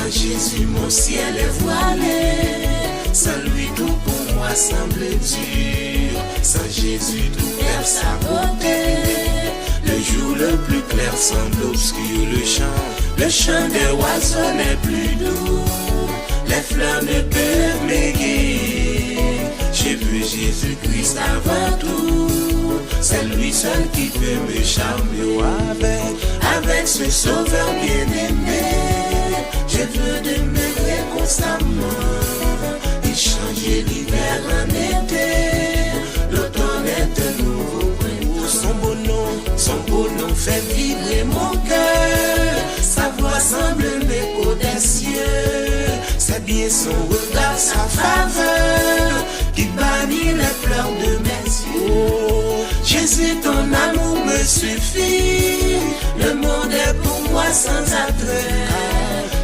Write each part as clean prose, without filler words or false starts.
Sans Jésus, mon ciel est voilé. Sans lui, tout pour moi semble dur. Sans Jésus, tout perd sa beauté. Le jour le plus clair semble obscur. Le chant des oiseaux n'est plus doux. Les fleurs ne peuvent m'égayer. J'ai vu Jésus-Christ avant tout. C'est lui seul qui peut me charmer. Avec ce sauveur bien-aimé, je veux demeurer constamment. Il change l'hiver en été. L'automne est un nouveau printemps. Son beau nom fait vibrer mon cœur. Sa voix semble l'écho des cieux. C'est bien son regard, sa faveur qui bannit les pleurs de mes yeux. Jésus, ton amour me suffit. Le monde est pour moi sans attrait.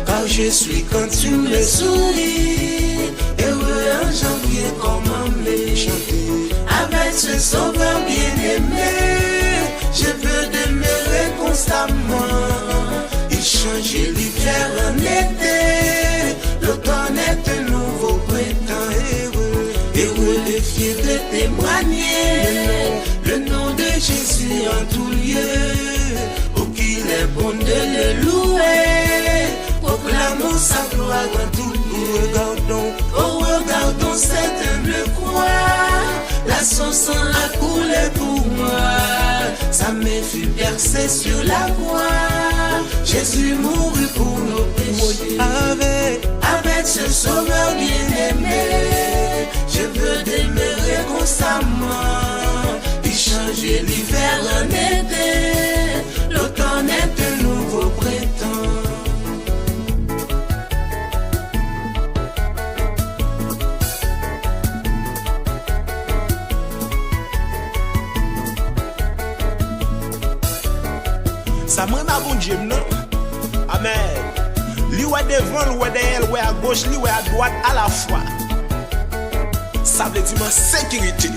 Car je suis quand tu me souris. Heureux en janvier comme en mai. Avec ce sauveur bien-aimé, je veux demeurer constamment. Il change l'hiver en été. L'automne est un nouveau printemps. Heureux le fier de témoigner le nom de Jésus en tout lieu. Oh, qu'il est bon de le louer. Proclamons sa gloire en tout lieu. Regardons cette humble croix. La son sang a coulé pour moi. Sa main fut percée sur la croix. Jésus mourut pour nos péchés. Avec ce sauveur bien-aimé, je veux demeurer constamment. Il change l'hiver en été. L'automne est un nouveau printemps. Ça m'a bon Dieu, non? Amen. Lui ouais devant, lui ouais derrière, lui à gauche, lui ouais à droite à la fois. Ça veut dire ma sécurité.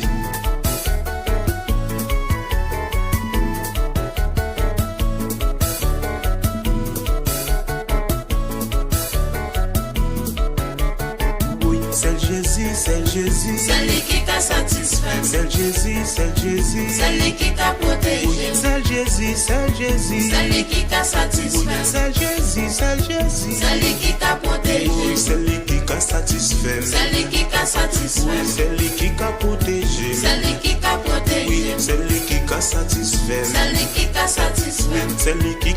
Oui, c'est Jésus, c'est Jésus. C'est lui qui t'a satisfait. C'est Jésus, c'est Jésus. C'est lui qui t'a protégé. C'est Jésus, c'est Jésus. C'est lui qui t'a satisfait. C'est Jésus, c'est Jésus. C'est lui qui t'a protégé. C'est lui qui t'a satisfait. C'est lui qui t'a satisfait. C'est lui qui t'a protégé. C'est lui qui t'a protégé. C'est lui qui t'a satisfait. C'est lui qui t'a satisfait. C'est lui qui